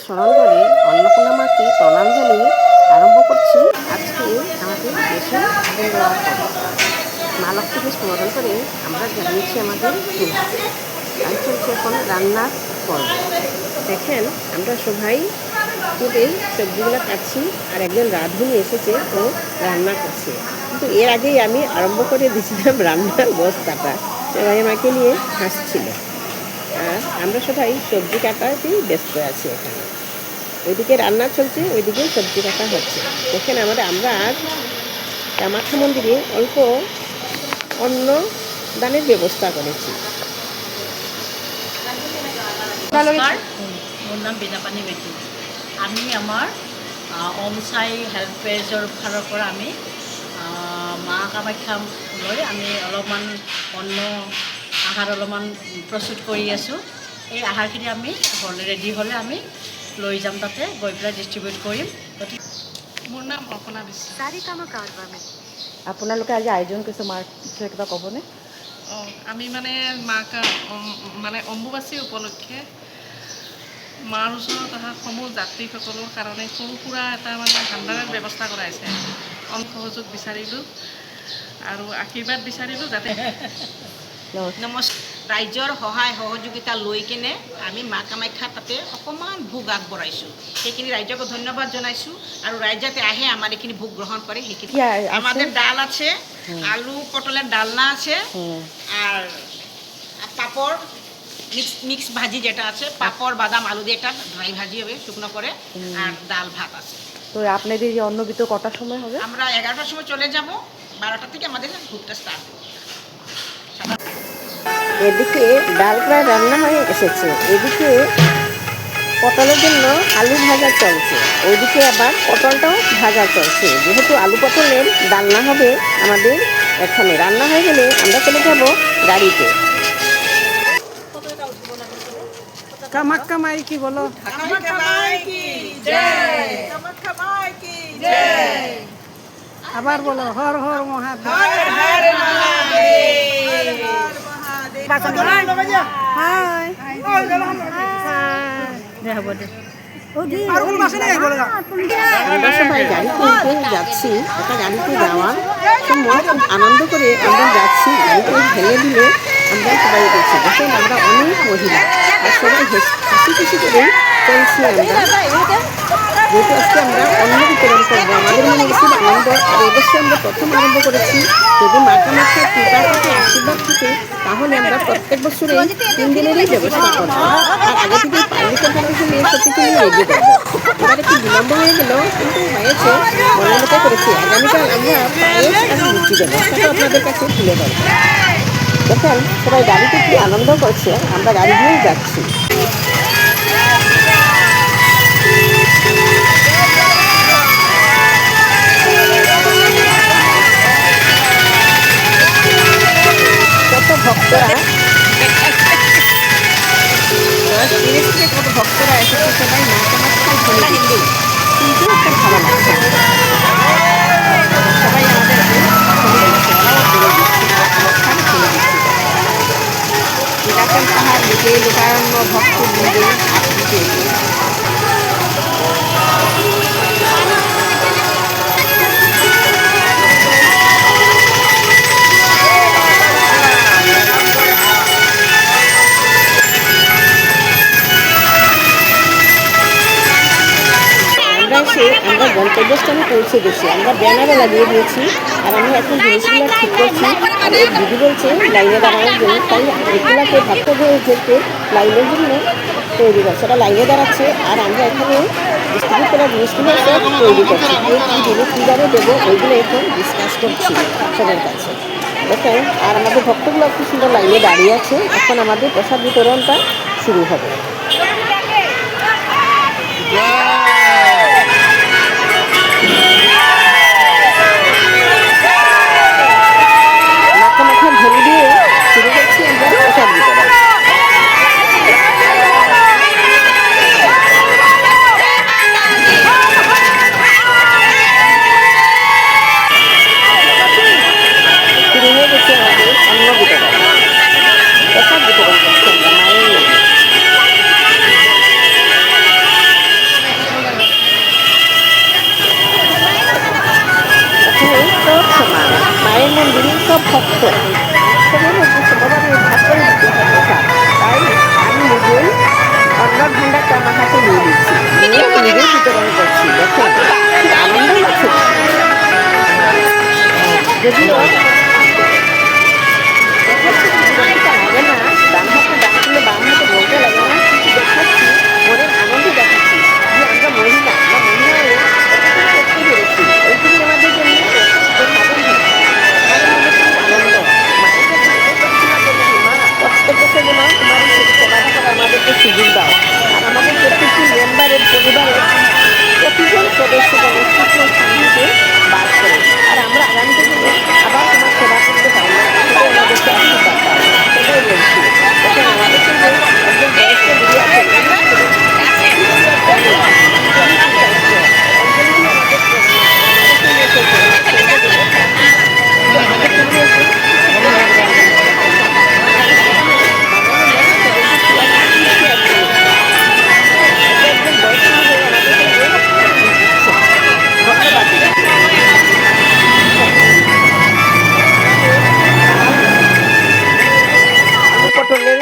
স্মরণ করে অন্নপূর্ণা মাকে প্রণাম জানিয়ে আরম্ভ করছি আজকে আমাদের দেশের আগুন দেওয়ার পর্ব। মা লক্ষ্মীকে স্মরণ করে আমরা জানিয়েছি আমাদের চুলা। তাই চলছে এখন রান্নার পর্ব। দেখেন আমরা সবাই মিলে সবজিগুলো কাটছি আর একজন রাঁধুনি এসেছে ও রান্না করছে। কিন্তু এর আগেই আমি আরম্ভ করে দিয়েছিলাম রান্নার বস্তাটা, সবাই আমাকে নিয়ে হাসছিল। আর আমরা সবাই সবজি কাটাতেই ব্যস্ত আছি এখানে। ওইদিকে রান্না চলছে, ওইদিকে সবজি কাটা হচ্ছে। দেখেন আমরা আজ কামাখ্যা মন্দিরে অল্প অন্ন দানের ব্যবস্থা করেছি। নমস্কাৰ, মোৰ নাম বীণাপাণি বেটু। আমি আমাৰ অমচাই হেল্প পেজৰ ফালৰ পৰা আমি মা কামাখ্যালৈ আমি অলপমান অন্ন আহাৰ অলপমান প্ৰস্তুত কৰি আছোঁ। এই আহাৰখিনি আমি ৰেডি হ'লে আমি লৈ যাম, তাতে গৈ পেলাই ডিষ্ট্ৰিবিউট কৰিম। গতিকে মোৰ নাম অপনা বিশ্বাস। আপোনালোকে আজি আয়োজন কৰিছে, মাৰ বিষয়ে কিবা ক'বনে? আমি মাক অম্বুবাচী উপলক্ষে মাৰ ওচৰত অহা সমূহ যাত্ৰীসকলৰ কাৰণে সৰু সুৰা এটা ভাণ্ডাৰৰ ব্যৱস্থা কৰাইছে। সহযোগ বিচাৰিলোঁ আৰু আশীৰ্বাদ বিচাৰিলোঁ যাতে ৰাইজৰ সহায় সহযোগিতা লৈ কিনে আমি মা কামাখ্যা তাতে অকণমান ভোগ আগবঢ়াইছোঁ। সেইখিনি ৰাইজকো ধন্যবাদ জনাইছোঁ আৰু ৰাইজ যাতে আহে আমাৰ এইখিনি ভোগ গ্রহণ করে। সেইখিনি আমাদের ডাল আছে, আলু পটলের ডালনা আছে, আর পাপড় মিক্স ভাজি যেটা আছে, পাপড় বাদাম আলু দিয়ে একটা ড্রাই ভাজি হবে শুকনো করে, আর ডাল ভাত আছে। তো আপনাদের এই অন্ন বিতরণ কটার সময় হবে? আমরা 11টার সময় চলে যাব, 12টা থেকে আমাদের ভোগটা স্টার্ট হবে। এদিকে ডাল প্রায় রান্না হয়ে এসেছে, এদিকে পটলের জন্য আলু ভাজা চলছে, ওইদিকে আবার পটলটাও ভাজা চলছে। যেহেতু আলু পটলের ডালনা হবে আমাদের এখানে, রান্না হয়ে গেলে আমরা চলে যাব গাড়িতে। কামাখ্যা মাই কি বলো? কামাখ্যা মাই কি জয়, কামাখ্যা মাই কি জয়। আবার বলো হর হর মহাদেব। হর হর মহাদেব। হাই আমরা সবাই গাড়িতে উঠে যাচ্ছি। একটা গাড়িতে যাওয়ার সময় খুব আনন্দ করে আমরা যাচ্ছি। গাড়িতে ঢেলে দিলে আমরা সবাই দেখছি। দেখেন আমরা অনেক মহিলা আর সবাই হাসি খুশি করে চলছি। আমরা যেহেতু আজকে আমরা অন্ন বিতরণ করবো, আমাদের মনে খুব আনন্দ। আর এবছর আমরা প্রথম আরম্ভ করেছি। যদি মা কামাখ্যার কৃপা থেকে আশীর্বাদ থেকে, তাহলে আমরা প্রত্যেক বছরে 3 দিনেরই ব্যবস্থা করবো। আর আগে থেকে পারমিশন থেকে নিয়ে সব কিছু নিয়ে রেডি করবো। এবার একটু বিলম্ব হয়ে গেল, কিন্তু হয়েছে, মনের মতো করেছি। আগামীকাল আমরা পায়েস আর লুচি দেবো, সেটা আপনাদের কাছে তুলে ধরবো। দেখেন সবাই গাড়িতে কি আনন্দ করছে, আমরা গাড়ি দিয়েই যাচ্ছি। কত ভক্তরা, 10-30 থেকে কত ভক্তরা এসেছে, সবাই মা কামাখ্যার ঝুলে দিচ্ছে। কিন্তু খুব ভালো লাগছে, সবাই আমাদেরকে ঝুলে দিচ্ছে, ওরাও ঝুলে দিচ্ছে, মা কামাখ্যার ঝুলে দিচ্ছে। নীলাচল পাহাড় দিকে লোকারণ্য ভক্ত বৃন্দে আসছে। আমরা গন্তব্যস্থানে পৌঁছে গেছি। আমরা ব্যানারে লাগিয়ে দিয়েছি আর আমি এখন জিনিসগুলো ঠিক করছি। আর এই দিদি বলছে লাইনে দাঁড়ানোর জন্য, তাই এগুলাকে ভাবতে ঘেরতে লাইনের জন্য তৈরি করছে। ওরা লাইনে দাঁড়াচ্ছে আর আমরা এখানে ডিস্ট্রিবিউট করা জিনিসগুলো সব তৈরি করছি। এই দিনে কীভাবে দেবো ওইগুলো এখন ডিসকাস করছি সবার কাছে। দেখেন আর আমাদের ভক্তগুলো খুব সুন্দর লাইনে দাঁড়িয়ে আছে। এখন আমাদের প্রসাদ বিতরণটা শুরু হবে। মাখা ঢেলে দিয়ে শুরু করছি আমরা প্রসাদ বিতরণ। শুরু হয়ে গেছে আমাদের অন্ন বিতরণ, প্রসাদ বিতরণ করছি আমরা মায়ের নামে। সব সমান, মায়ের মন্দিরে সব ভক্ত, সবার মধ্যে সবার ভাগ করে দিতে হবে স্যার। তাই আমি নিজেই অন্নর ভাণ্ডারটা আমার হাতে নিয়ে নিচ্ছি, নিয়ে নিজেই বিতরণ করছি। দেখেন খুব আনন্দ লাগছে। যদিও লাগে না, ডান হাতে ডান তুলে বাম হাতে বলতে লাগে না, কিন্তু দেখাচ্ছি মনের আনন্দ দেখাচ্ছি যে আমরা মহিলা, আমরা মহিলা হয়ে কতটুকু করতে পেরেছি। ওইটুকু আমাদের জন্য সাধন হয়। আমাদের মধ্যে খুব আনন্দ। মায়ের কাছে এটাই প্রার্থনা করছি, মা প্রত্যেক বছর যেন তোমার এই সেবাটা করে আমাদেরকে সুযোগ দাও। আর আমাদের প্রত্যেকটি মেম্বারের পরিবারের প্রতিজন সদস্য যেন সুখ শান্তিতে বাস করে। আর আমরা আগামী দিনে আবার তোমার সেবা করতে পারি, সেটাই আমাদেরকে আশীর্বাদ দাও। সেটাই বলছি। এখন আমাদের সঙ্গে একজন বয়স্ক দিদি আছেন, পটলের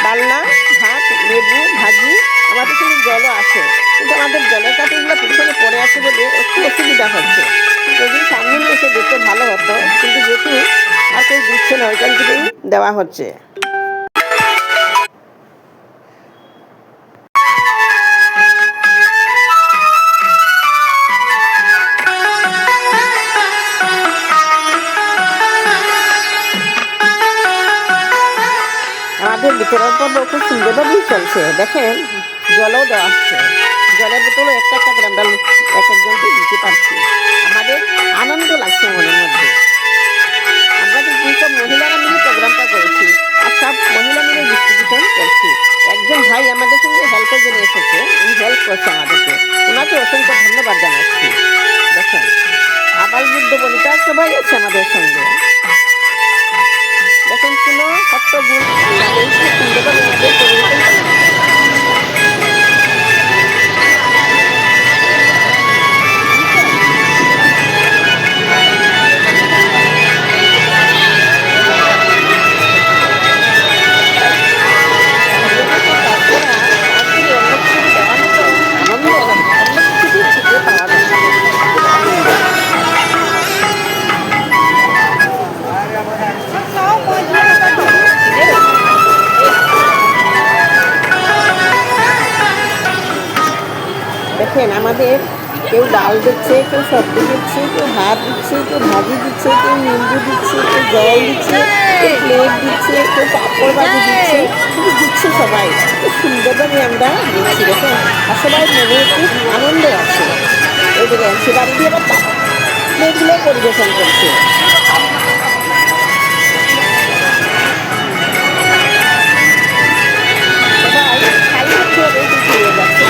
ডালনা, ভাত, লেবু ভাজি, আমাদের সঙ্গে জলও আছে, কিন্তু আমাদের জলের কাঠিগুলো পিছনে পড়ে আছে বলে একটু অসুবিধা হচ্ছে। যদি সামনে নিয়ে এসে দেখতে ভালো হতো, কিন্তু যেহেতু আর কেউ দিচ্ছে না, ওইখান থেকেই দেওয়া হচ্ছে। আমাদের বিতরণ পর্ব খুব সুন্দরভাবেই চলছে। দেখেন জলও দেওয়া হচ্ছে, জলের বোতলও একটা একটা করে আমরা এক একজনকে দিতে পারছি। আমাদের আনন্দ লাগছে মনের মধ্যে। আমরা কিন্তু সব মহিলারা মিলে প্রোগ্রামটা করেছি, আর সব মহিলা মিলে ডিস্ট্রিবিউশন করছি। একজন ভাই আমাদের সঙ্গে হেল্পের জন্য এসেছে, উনি হেল্প করছে আমাদেরকে, ওনাকে অসংখ্য ধন্যবাদ জানাচ্ছি। দেখেন আবাল বৃদ্ধ বনিতা সবাই আছে আমাদের সঙ্গে। দেখেন কোনো কত গুণ লাগে, খুব সুন্দরভাবে আমাদের পরিবেশন দেখেন আমাদের কেউ ডাল দিচ্ছে, কেউ সবজি দিচ্ছে, কেউ ভাত দিচ্ছে, কেউ ভাজি দিচ্ছে, কেউ নিম্বু দিচ্ছে, কেউ জল দিচ্ছে, কেউ প্লেট দিচ্ছে, কেউ পাঁপড় ভাজি দিচ্ছে, কিন্তু দিচ্ছে সবাই খুব সুন্দরভাবে আমরা দিচ্ছি। দেখেন আর সবাই মনে খুব আনন্দ আছে। এই দেখেন সে বাড়ি দিয়ে আবার প্লেটগুলো পরিবেশন করছে। সবাই খালি হচ্ছে ফিরে যাচ্ছে।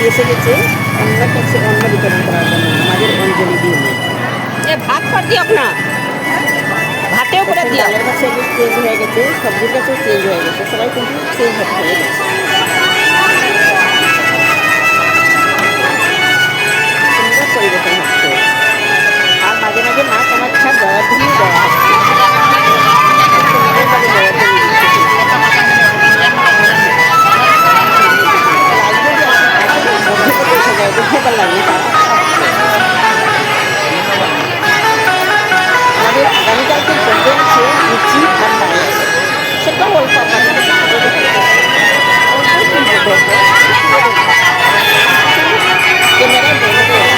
এসে গেছে অন্যের কাছে অন্ন বিতরণ করার জন্য আমাদের অঞ্জলি দিয়ে ভাত ফাট দিয়ক না, ভাতেও করে দিয়ক। ডালের কাছে একটু চেঞ্জ হয়ে গেছে, সবজির কাছেও চেঞ্জ হয়ে গেছে, সবাই কিন্তু চেঞ্জ হয়ে গেছে। সুন্দর পরিবেশন হচ্ছে আর মাঝে মাঝে মা কামাখ্যার জয়াধ্বনি দেওয়া হচ্ছে। সুন্দরভাবে জয়াধ্বনি দিচ্ছে। আমাদের আগামীকালকে প্রোগ্রাম আছে লুচি আর পায়েস, সেটাও অল্প ক্যামেরায় বলে দেওয়া।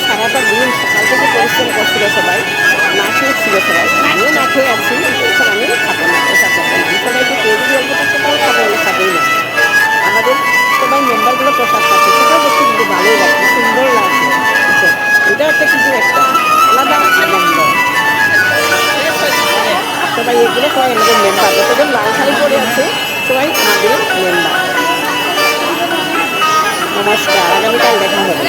সারাটা দিন সকাল থেকে পরিশ্রম করছিল সবাই, না খেয়ে ছিল সবাই, আমিও না খেয়ে আছি, এখন আমি খাবো না, এটা খাবো না, সবাইকে কেউ যদি অল্প সেটাও খাবো, খাবোই না। আমাদের সবাই মেম্বারগুলো প্রসাদ পাচ্ছে, সেটাও দেখতে কিন্তু ভালোই লাগছে, সুন্দর লাগছে। এটা একটা কিন্তু একটা আলাদা আনন্দ। সবাই এগুলো সবাই আমাদের মেম্বার, যতজন লাল শাড়ি পরে আছে সবাই আমাদের মেম্বার। নমস্কার, আগামীকাল দেখা হবে।